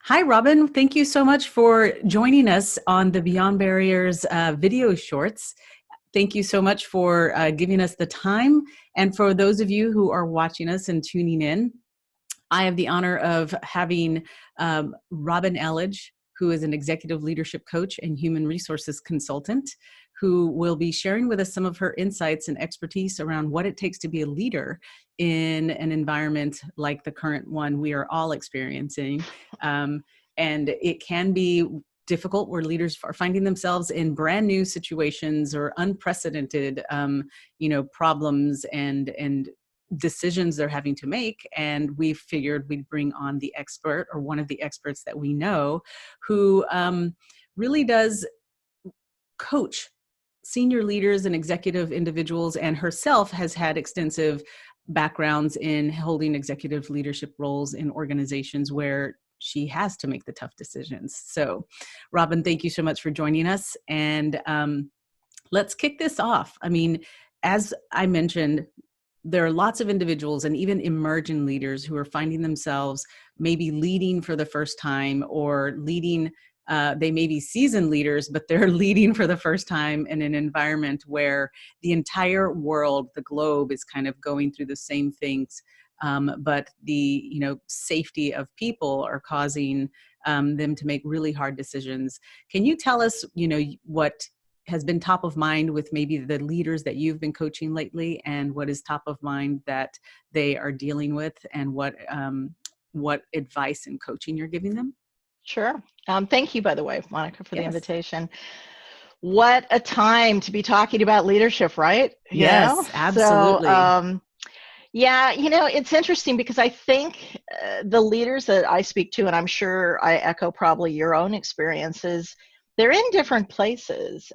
Hi, Robin. Thank you so much for joining us on the Beyond Barriers video shorts. Thank you so much for giving us the time. And for those of you who are watching us and tuning in, I have the honor of having Robin Elledge, who is an executive leadership coach and human resources consultant, who will be sharing with us some of her insights and expertise around what it takes to be a leader in an environment like the current one we are all experiencing. And it can be difficult where leaders are finding themselves in brand new situations or unprecedented, problems and decisions they're having to make. And we figured we'd bring on the expert, or one of the experts that we know, who really does coach senior leaders and executive individuals, and herself has had extensive backgrounds in holding executive leadership roles in organizations where she has to make the tough decisions. So, Robin, thank you so much for joining us. And let's kick this off. I mean, as I mentioned, there are lots of individuals and even emerging leaders who are finding themselves maybe leading for the first time, or leading, they may be seasoned leaders, but they're leading for the first time in an environment where the entire world, the globe, is kind of going through the same things. But the safety of people are causing them to make really hard decisions. Can you tell us, what has been top of mind with maybe the leaders that you've been coaching lately, and what is top of mind that they are dealing with, and what advice and coaching you're giving them? Sure. Thank you, by the way, Monica, for the Yes. invitation. What a time to be talking about leadership, right? Yes, So, absolutely. yeah, it's interesting because I think the leaders that I speak to, and I'm sure I echo probably your own experiences, they're in different places.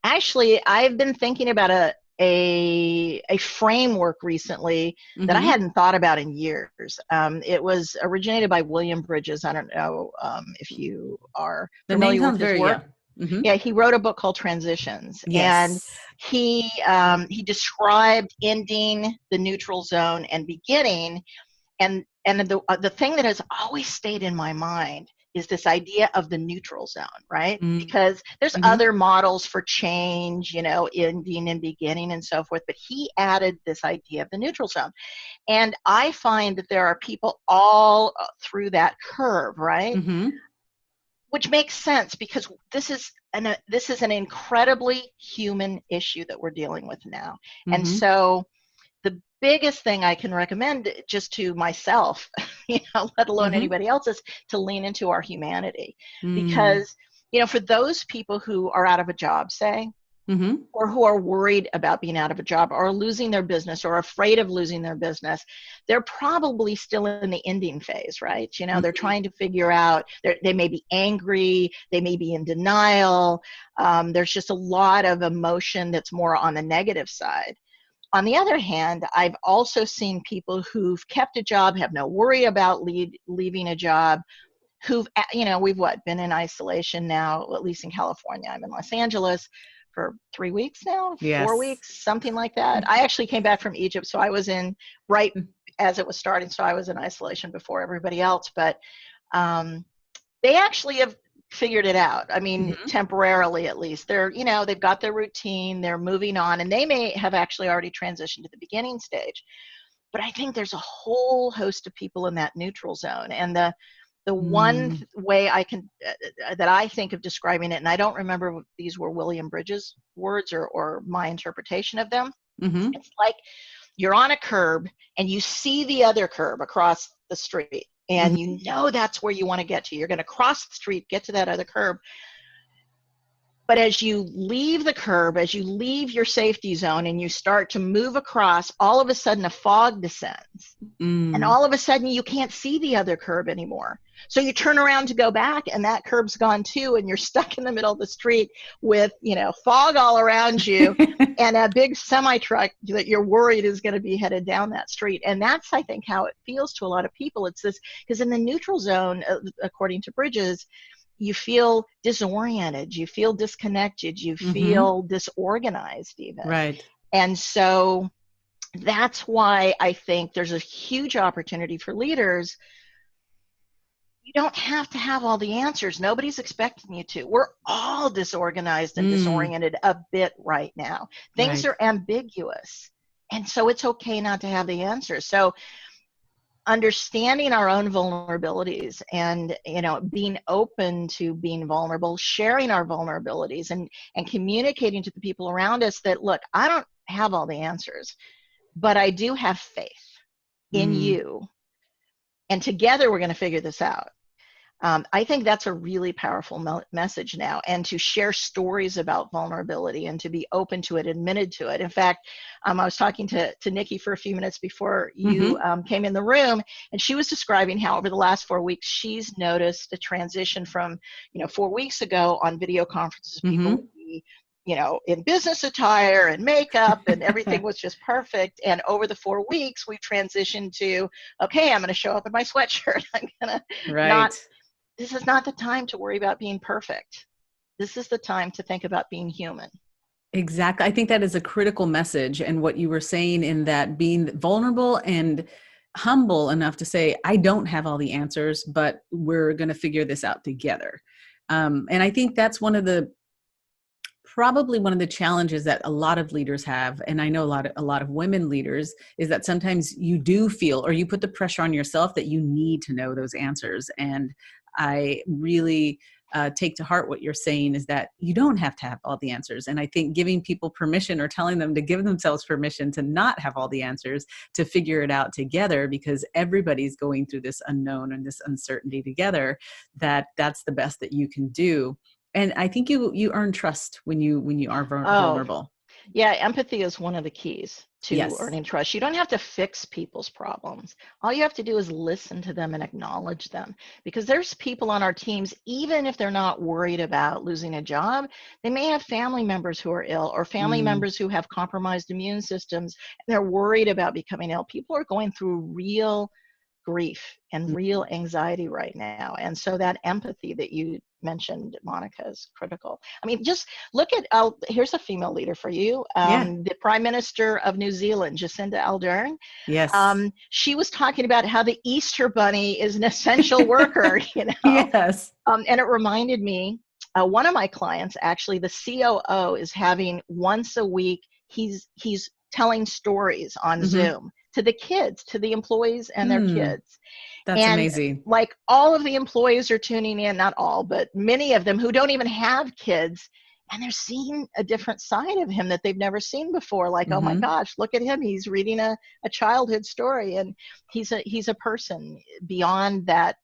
Actually, I've been thinking about a framework recently that I Mm-hmm. hadn't thought about in years. It was originated by William Bridges. I don't know if you are The name familiar with sounds his very, work. yeah. Mm-hmm. Yeah, he wrote a book called Transitions, and Yes. he described ending, the neutral zone, and beginning. And the thing that has always stayed in my mind is this idea of the neutral zone, right? Because there's Mm-hmm. other models for change, ending and beginning and so forth, but he added this idea of the neutral zone. And I find that there are people all through that curve, right? Mm-hmm. Which makes sense because this is an incredibly human issue that we're dealing with now. And Mm-hmm. so the biggest thing I can recommend just to myself, let alone Mm-hmm. anybody else, is to lean into our humanity. Mm-hmm. Because, for those people who are out of a job, say, Mm-hmm. or who are worried about being out of a job or losing their business or afraid of losing their business, they're probably still in the ending phase, right? They're trying to figure out, they may be angry, they may be in denial. There's just a lot of emotion that's more on the negative side. On the other hand, I've also seen people who've kept a job, have no worry about leaving a job, who've, we've been in isolation now, at least in California. I'm in Los Angeles for 3 weeks now, four Yes. weeks, something like that. I actually came back from Egypt, so I was in right as it was starting, so I was in isolation before everybody else. But they actually have figured it out. I mean, Mm-hmm. temporarily at least. They've got their routine, they're moving on, and they may have actually already transitioned to the beginning stage. But I think there's a whole host of people in that neutral zone. And the one way that I think of describing it, and I don't remember if these were William Bridges' words or my interpretation of them, Mm-hmm. it's like you're on a curb and you see the other curb across the street, and Mm-hmm. that's where you want to get to. You're going to cross the street, get to that other curb. But as you leave the curb, as you leave your safety zone and you start to move across, all of a sudden a fog descends. And Mm. all of a sudden you can't see the other curb anymore. So you turn around to go back and that curb's gone too, and you're stuck in the middle of the street with, fog all around you and a big semi truck that you're worried is going to be headed down that street. And that's, I think, how it feels to a lot of people. It's this, because in the neutral zone, according to Bridges, you feel disoriented, you feel disconnected, you Mm-hmm. feel disorganized even. Right. And so that's why I think there's a huge opportunity for leaders You don't have to have all the answers. Nobody's expecting you to. We're all disorganized and Mm, disoriented a bit right now. Things right. are ambiguous. And so it's okay not to have the answers. So understanding our own vulnerabilities and, being open to being vulnerable, sharing our vulnerabilities, and communicating to the people around us that, look, I don't have all the answers, but I do have faith in Mm, you, and together we're going to figure this out. I think that's a really powerful message now, and to share stories about vulnerability and to be open to it, admitted to it. In fact, I was talking to Nikki for a few minutes before you mm-hmm. came in the room, and she was describing how over the last 4 weeks, she's noticed a transition from, 4 weeks ago on video conferences, people Mm-hmm. would be, in business attire and makeup and everything was just perfect. And over the 4 weeks, we've transitioned to, okay, I'm going to show up in my sweatshirt. I'm going to not Right. this is not the time to worry about being perfect. This is the time to think about being human. Exactly. I think that is a critical message. And what you were saying in that being vulnerable and humble enough to say, I don't have all the answers, but we're going to figure this out together. And I think that's probably one of the challenges that a lot of leaders have, and I know a lot of women leaders, is that sometimes you do feel, or you put the pressure on yourself that you need to know those answers. And I really take to heart what you're saying, is that you don't have to have all the answers. And I think giving people permission, or telling them to give themselves permission to not have all the answers, to figure it out together, because everybody's going through this unknown and this uncertainty together, that's the best that you can do. And I think you earn trust when you are Oh, vulnerable. yeah, empathy is one of the keys to Yes. earning trust. You don't have to fix people's problems. All you have to do is listen to them and acknowledge them. Because there's people on our teams, even if they're not worried about losing a job, they may have family members who are ill, or family Mm, members who have compromised immune systems, and they're worried about becoming ill. People are going through real grief and real anxiety right now. And so that empathy that you mentioned, Monica, is critical. I mean, just look at, here's a female leader for you, yeah. the Prime Minister of New Zealand, Jacinda Ardern. Yes. She was talking about how the Easter Bunny is an essential worker, Yes. and it reminded me, one of my clients, actually, the COO, is having once a week, he's telling stories on Hmm. Zoom to the kids, to the employees and their Hmm. kids. That's And amazing. like all of the employees are tuning in, not all, but many of them who don't even have kids. And they're seeing a different side of him that they've never seen before. Like, oh my Hmm. gosh, look at him. He's reading a childhood story, and he's a person beyond that,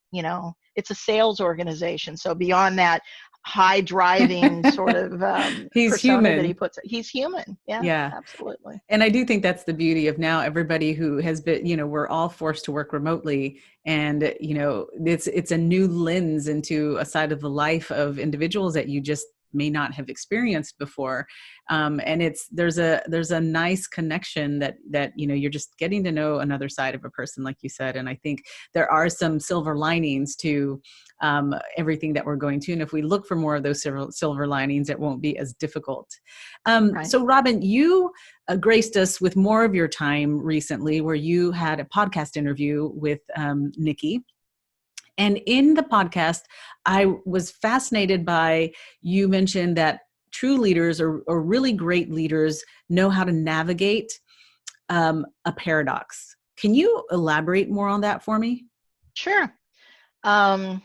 it's a sales organization. So beyond that high driving sort of He's persona that he human. puts, he's human. Yeah, Yeah. absolutely. And I do think that's the beauty of now everybody who has been, we're all forced to work remotely. And, it's a new lens into a side of the life of individuals that you just may not have experienced before. And there's a nice connection that, you're just getting to know another side of a person, like you said. And I think there are some silver linings to everything that we're going to. And if we look for more of those silver linings, it won't be as difficult. Right. So Robin, you graced us with more of your time recently, where you had a podcast interview with Nikki. And in the podcast, I was fascinated by, you mentioned that true leaders, or really great leaders, know how to navigate a paradox. Can you elaborate more on that for me? Sure. um,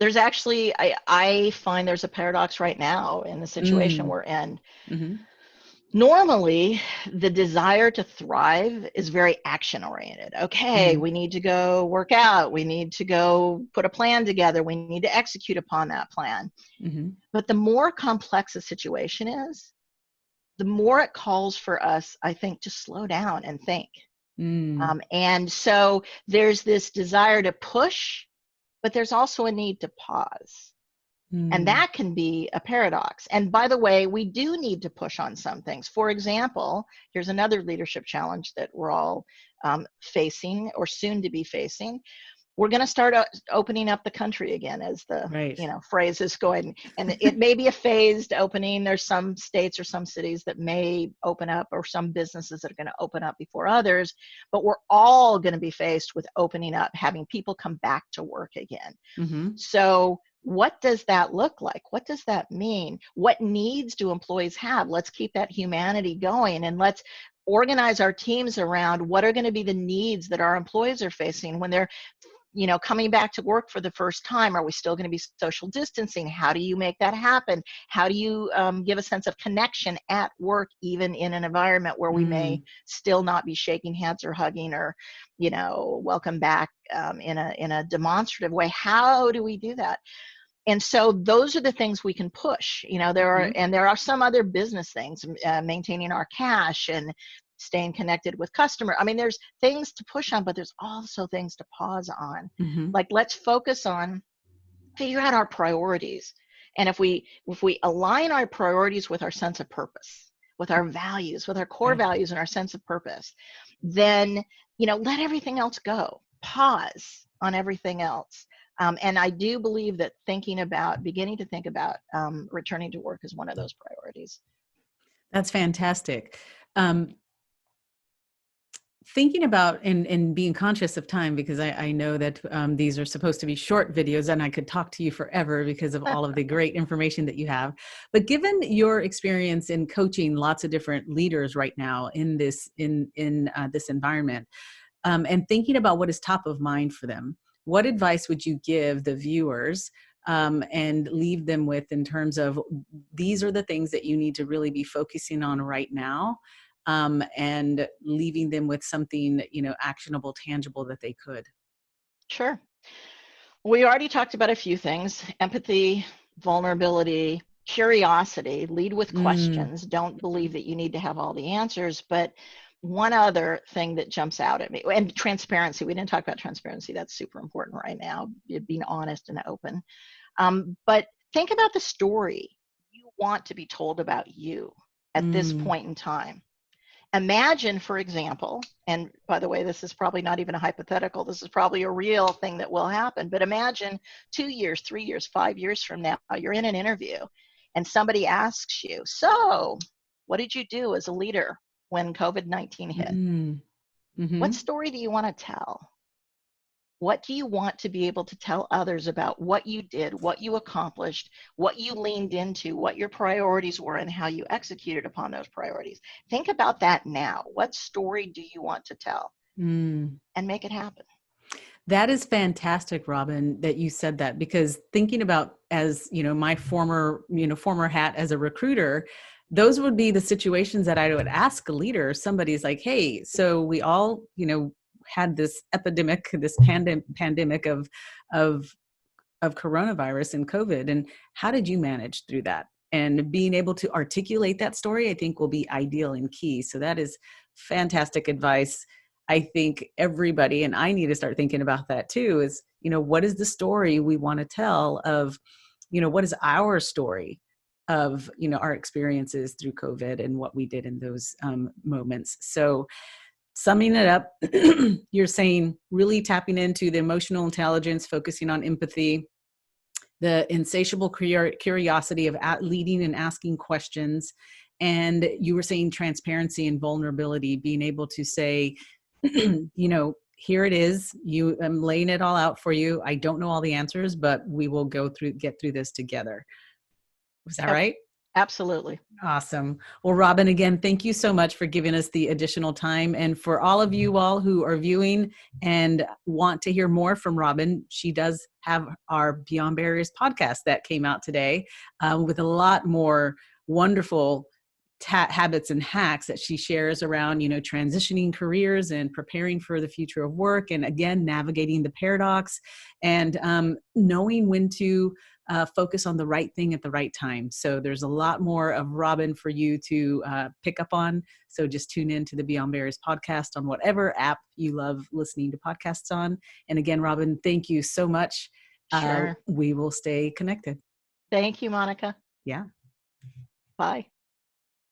there's actually, I find there's a paradox right now in the situation Mm, we're in. mm-hmm, Normally, the desire to thrive is very action oriented. Okay, mm, we need to go work out. We need to go put a plan together. We need to execute upon that plan. mm-hmm, But the more complex a situation is, the more it calls for us, I think, to slow down and think. mm, And so there's this desire to push, but there's also a need to pause. And mm, that can be a paradox. And by the way, we do need to push on some things. For example, here's another leadership challenge that we're all facing, or soon to be facing. we're going to start opening up the country again, as the Right. phrase is going. And it may be a phased opening. There's some states or some cities that may open up, or some businesses that are going to open up before others. But we're all going to be faced with opening up, having people come back to work again. Mm-hmm. So what does that look like? What does that mean? What needs do employees have? Let's keep that humanity going, and let's organize our teams around what are going to be the needs that our employees are facing when they're coming back to work for the first time. Are we still going to be social distancing? How do you make that happen? How do you give a sense of connection at work, even in an environment where we may still not be shaking hands or hugging, or welcome back in a demonstrative way? How do we do that? And so those are the things we can push. There are some other business things, maintaining our cash and staying connected with customer. I mean, there's things to push on, but there's also things to pause on. Mm-hmm. Like, let's focus on, figure out our priorities. And if we align our priorities with our sense of purpose, with our values, with our core values and our sense of purpose, then, let everything else go. Pause on everything else. And I do believe that beginning to think about returning to work is one of those priorities. That's fantastic. Thinking about and being conscious of time, because I know that these are supposed to be short videos, and I could talk to you forever because of all of the great information that you have. But given your experience in coaching lots of different leaders right now in this this environment, and thinking about what is top of mind for them, what advice would you give the viewers and leave them with in terms of, these are the things that you need to really be focusing on right now? And leaving them with something, actionable, tangible that they could. Sure. We already talked about a few things: empathy, vulnerability, curiosity. Lead with questions. Don't believe that you need to have all the answers. But one other thing that jumps out at me, and transparency. We didn't talk about transparency. That's super important right now, being honest and open. But think about the story you want to be told about you at this point in time. Imagine, for example, and by the way, this is probably not even a hypothetical, this is probably a real thing that will happen, but imagine 2 years, 3 years, 5 years from now, you're in an interview and somebody asks you, so what did you do as a leader when COVID-19 hit? Mm-hmm. What story do you want to tell? What do you want to be able to tell others about what you did, what you accomplished, what you leaned into, what your priorities were, and how you executed upon those priorities? Think about that now. What story do you want to tell? And make it happen. That is fantastic, Robin, that you said that, because thinking about, as my former hat as a recruiter, those would be the situations that I would ask a leader. Somebody's like, hey, so we all, had this epidemic, this pandemic of coronavirus and COVID, and how did you manage through that? And being able to articulate that story, I think, will be ideal and key. So that is fantastic advice. I think everybody, and I need to start thinking about that too, is, what is the story we want to tell of, what is our story of, our experiences through COVID and what we did in those moments. So summing it up, you're saying really tapping into the emotional intelligence, focusing on empathy, the insatiable curiosity of leading and asking questions. And you were saying transparency and vulnerability, being able to say, here it is. I'm laying it all out for you. I don't know all the answers, but we will get through this together. Was that right? Absolutely. Awesome. Well, Robin, again, thank you so much for giving us the additional time. And for all of you all who are viewing and want to hear more from Robin, she does have our Beyond Barriers podcast that came out today with a lot more wonderful habits and hacks that she shares around, transitioning careers and preparing for the future of work. And again, navigating the paradox and knowing when to focus on the right thing at the right time. So there's a lot more of Robin for you to pick up on. So just tune in to the Beyond Barriers podcast on whatever app you love listening to podcasts on. And again, Robin, thank you so much. Sure. We will stay connected. Thank you, Monica. Yeah. Bye.